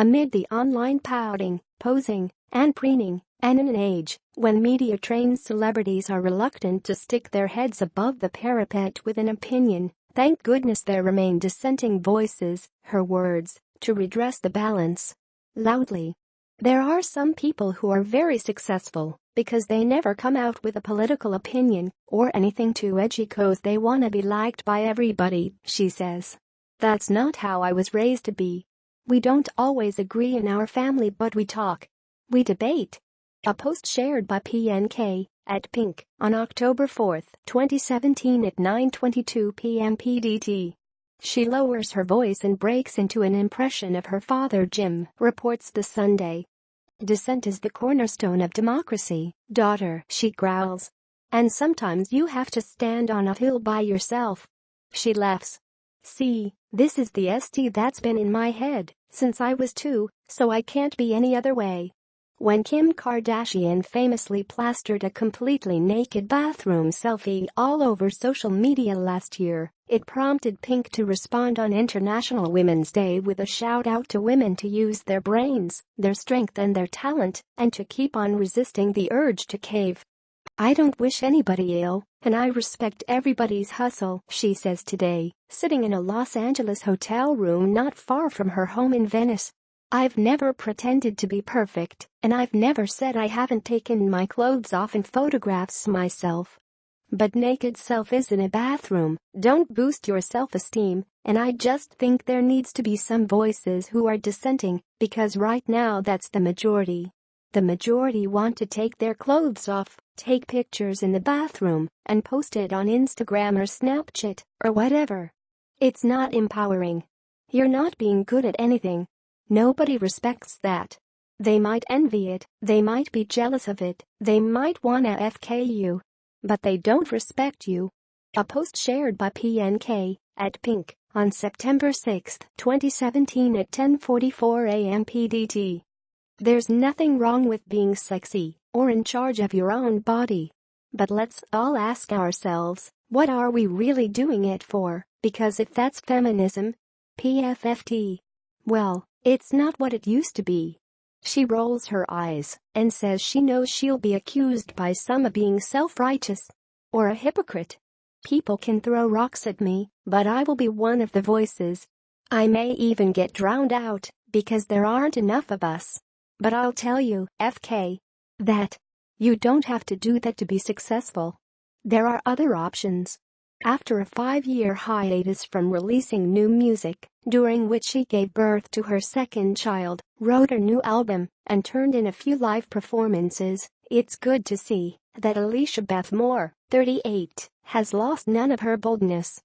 Amid the online pouting, posing, and preening, and in an age when media-trained celebrities are reluctant to stick their heads above the parapet with an opinion, thank goodness there remain dissenting voices, her words, to redress the balance. Loudly. There are some people who are very successful because they never come out with a political opinion or anything too edgy cause they wanna be liked by everybody, she says. That's not how I was raised to be. We don't always agree in our family but we talk. We debate. A post shared by PNK at Pink on October 4, 2017 at 9:22 p.m. PDT. She lowers her voice and breaks into an impression of her father Jim, reports The Sunday. Dissent is the cornerstone of democracy, daughter, she growls. And sometimes you have to stand on a hill by yourself. She laughs. See, this is the ST that's been in my head since I was 2, so I can't be any other way. When Kim Kardashian famously plastered a completely naked bathroom selfie all over social media last year, it prompted Pink to respond on International Women's Day with a shout-out to women to use their brains, their strength and their talent, and to keep on resisting the urge to cave. I don't wish anybody ill, and I respect everybody's hustle, she says today, sitting in a Los Angeles hotel room not far from her home in Venice. I've never pretended to be perfect, and I've never said I haven't taken my clothes off in photographs myself. But naked selfies in a bathroom don't boost your self-esteem, and I just think there needs to be some voices who are dissenting, because right now that's the majority. The majority want to take their clothes off, take pictures in the bathroom, and post it on Instagram or Snapchat, or whatever. It's not empowering. You're not being good at anything. Nobody respects that. They might envy it, they might be jealous of it, they might wanna FK you. But they don't respect you. A post shared by PNK at Pink on September 6, 2017 at 10:44 a.m. PDT. There's nothing wrong with being sexy or in charge of your own body. But let's all ask ourselves, what are we really doing it for? Because if that's feminism, PFFT, well, it's not what it used to be. She rolls her eyes and says she knows she'll be accused by some of being self-righteous or a hypocrite. People can throw rocks at me, but I will be one of the voices. I may even get drowned out because there aren't enough of us. But I'll tell you, FK, that you don't have to do that to be successful. There are other options. After a 5-year hiatus from releasing new music, during which she gave birth to her second child, wrote a new album, and turned in a few live performances, it's good to see that Alicia Beth Moore, 38, has lost none of her boldness.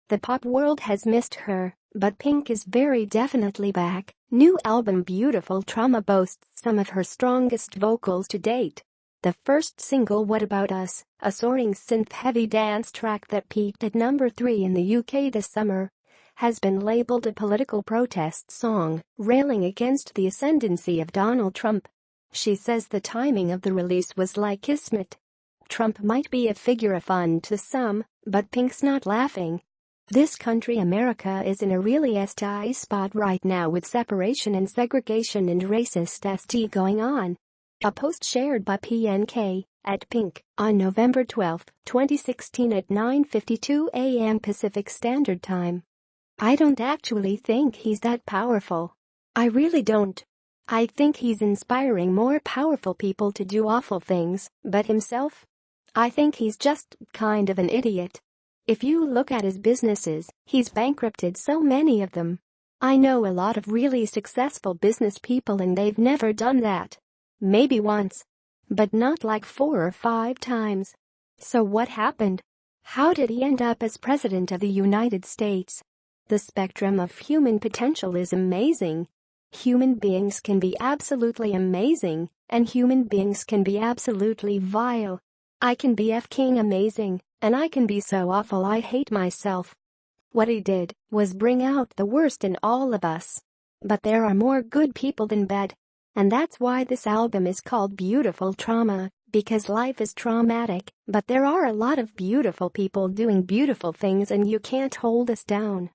The pop world has missed her, but Pink is very definitely back. New album Beautiful Trauma boasts some of her strongest vocals to date. The first single What About Us, a soaring synth-heavy dance track that peaked at number 3 in the UK this summer, has been labeled a political protest song, railing against the ascendancy of Donald Trump. She says the timing of the release was like kismet. Trump might be a figure of fun to some, but Pink's not laughing. This country America is in a really STI spot right now with separation and segregation and racist ST going on. A post shared by PNK at Pink on November 12, 2016 at 9:52 a.m. Pacific Standard Time. I don't actually think he's that powerful. I really don't. I think he's inspiring more powerful people to do awful things, but himself? I think he's just kind of an idiot. If you look at his businesses, he's bankrupted so many of them. I know a lot of really successful business people and they've never done that. Maybe once. But not like 4 or 5 times. So what happened? How did he end up as president of the United States? The spectrum of human potential is amazing. Human beings can be absolutely amazing, and human beings can be absolutely vile. I can be F-king amazing, and I can be so awful I hate myself. What he did was bring out the worst in all of us. But there are more good people than bad. And that's why this album is called Beautiful Trauma, because life is traumatic, but there are a lot of beautiful people doing beautiful things and you can't hold us down.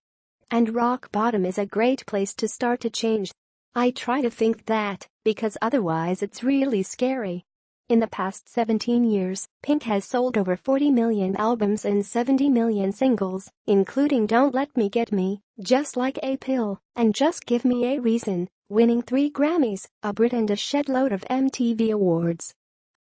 And rock bottom is a great place to start to change. I try to think that, because otherwise it's really scary. In the past 17 years, Pink has sold over 40 million albums and 70 million singles, including Don't Let Me Get Me, Just Like a Pill, and Just Give Me a Reason, winning 3 Grammys, a Brit and a shed-load of MTV awards.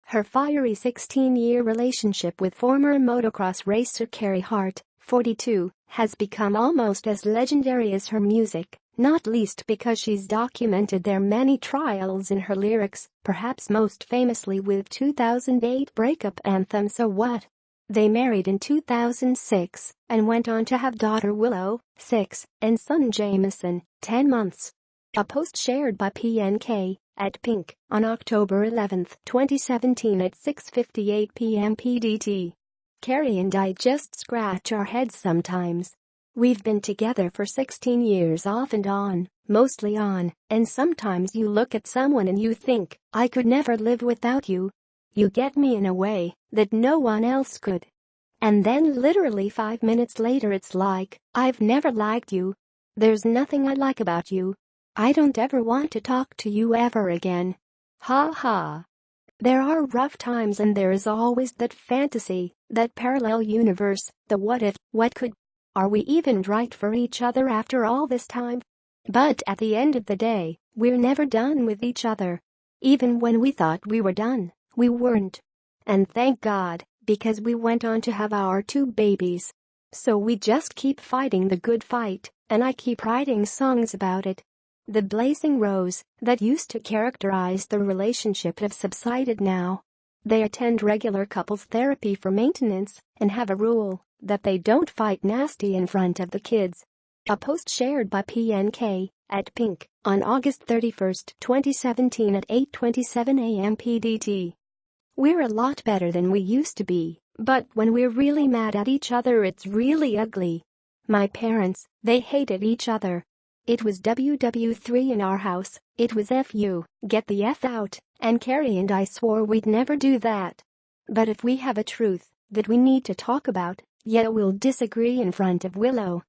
Her fiery 16-year relationship with former motocross racer Carey Hart, 42, has become almost as legendary as her music, not least because she's documented their many trials in her lyrics, perhaps most famously with 2008 breakup anthem So What. They married in 2006 and went on to have daughter Willow, 6, and son Jameson, 10 months. A post shared by PNK at Pink on October 11, 2017 at 6:58 p.m. PDT. Carey and I just scratch our heads sometimes. We've been together for 16 years off and on, mostly on, and sometimes you look at someone and you think, I could never live without you. You get me in a way that no one else could. And then literally 5 minutes later it's like, I've never liked you. There's nothing I like about you. I don't ever want to talk to you ever again. Ha ha. There are rough times and there is always that fantasy, that parallel universe, the what if, what could. Are we even right for each other after all this time? But at the end of the day, we're never done with each other. Even when we thought we were done, we weren't. And thank God, because we went on to have our 2 babies. So we just keep fighting the good fight, and I keep writing songs about it. The blazing rows that used to characterize the relationship have subsided now. They attend regular couples therapy for maintenance and have a rule that they don't fight nasty in front of the kids. A post shared by PNK at Pink on August 31, 2017 at 8:27 a.m. PDT. We're a lot better than we used to be, but when we're really mad at each other it's really ugly. My parents, they hated each other. It was WW3 in our house, it was FU, get the F out, and Carey and I swore we'd never do that. But if we have a truth that we need to talk about, yet we'll disagree in front of Willow.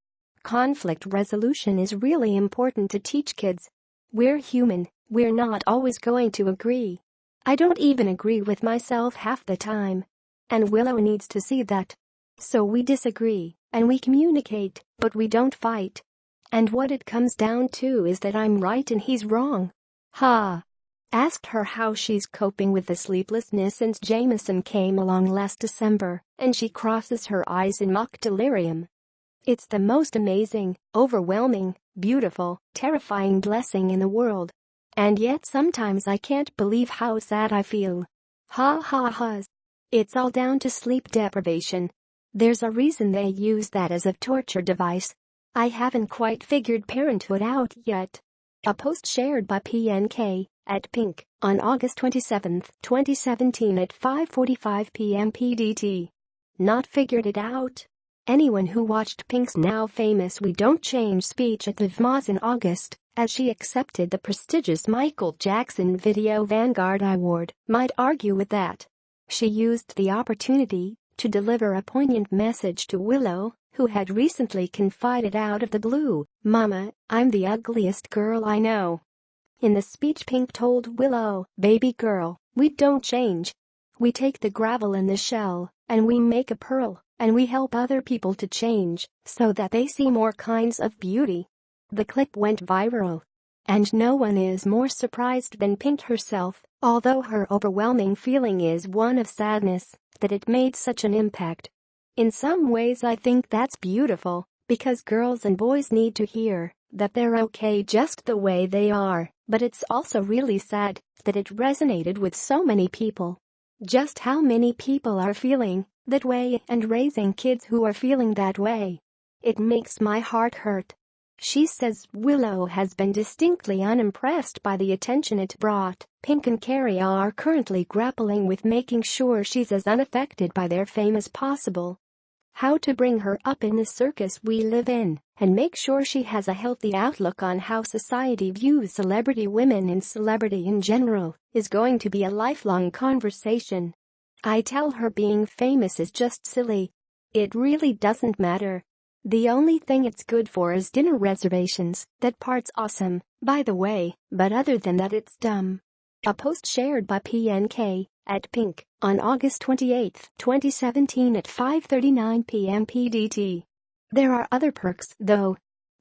Conflict resolution is really important to teach kids. We're human, we're not always going to agree. I don't even agree with myself half the time. And Willow needs to see that. So we disagree, and we communicate, but we don't fight. And what it comes down to is that I'm right and he's wrong. Ha! Asked her how she's coping with the sleeplessness since Jameson came along last December, and she crosses her eyes in mock delirium. It's the most amazing, overwhelming, beautiful, terrifying blessing in the world. And yet sometimes I can't believe how sad I feel. Ha ha ha. It's all down to sleep deprivation. There's a reason they use that as a torture device. I haven't quite figured parenthood out yet. A post shared by PNK at Pink on August 27, 2017 at 5:45 p.m. PDT. Not figured it out? Anyone who watched Pink's now famous We Don't Change speech at the VMAs in August, as she accepted the prestigious Michael Jackson Video Vanguard Award, might argue with that. She used the opportunity to deliver a poignant message to Willow, who had recently confided out of the blue, "Mama, I'm the ugliest girl I know." In the speech Pink told Willow, "Baby girl, we don't change. We take the gravel in the shell, and we make a pearl, and we help other people to change, so that they see more kinds of beauty." The clip went viral. And no one is more surprised than Pink herself, although her overwhelming feeling is one of sadness, that it made such an impact. In some ways I think that's beautiful, because girls and boys need to hear that they're okay just the way they are, but it's also really sad that it resonated with so many people. Just how many people are feeling that way and raising kids who are feeling that way? It makes my heart hurt. She says Willow has been distinctly unimpressed by the attention it brought. Pink and Carey are currently grappling with making sure she's as unaffected by their fame as possible. How to bring her up in the circus we live in and make sure she has a healthy outlook on how society views celebrity women and celebrity in general is going to be a lifelong conversation. I tell her being famous is just silly. It really doesn't matter. The only thing it's good for is dinner reservations. That part's awesome, By the way, but other than that it's dumb. A post shared by PNK at Pink on August 28, 2017 at 5:39 p.m. PDT. There are other perks, though.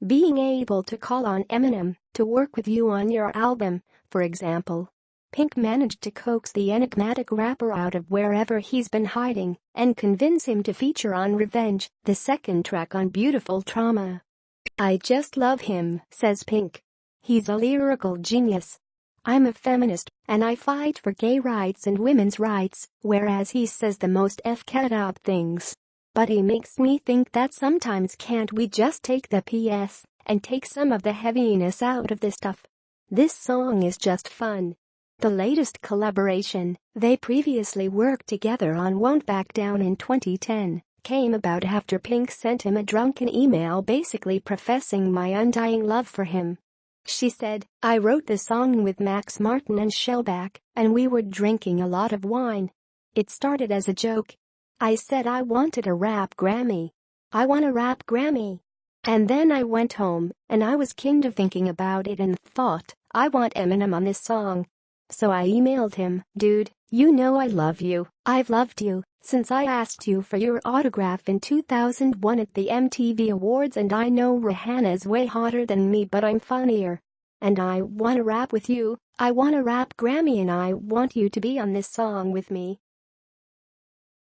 Being able to call on Eminem to work with you on your album, for example. Pink managed to coax the enigmatic rapper out of wherever he's been hiding and convince him to feature on Revenge, the second track on Beautiful Trauma. I just love him, says Pink. He's a lyrical genius. I'm a feminist, and I fight for gay rights and women's rights, whereas he says the most f-cat up things. But he makes me think that sometimes can't we just take the PS and take some of the heaviness out of this stuff? This song is just fun. The latest collaboration, they previously worked together on Won't Back Down in 2010, came about after Pink sent him a drunken email basically professing my undying love for him. She said, I wrote the song with Max Martin and Shellback, and we were drinking a lot of wine. It started as a joke. I said I wanted a rap Grammy. I want a rap Grammy. And then I went home, and I was kind of thinking about it and thought, I want Eminem on this song. So I emailed him, dude, you know I love you. I've loved you since I asked you for your autograph in 2001 at the MTV Awards, and I know Rihanna's way hotter than me, but I'm funnier. And I wanna rap with you. I want a rap Grammy and I want you to be on this song with me.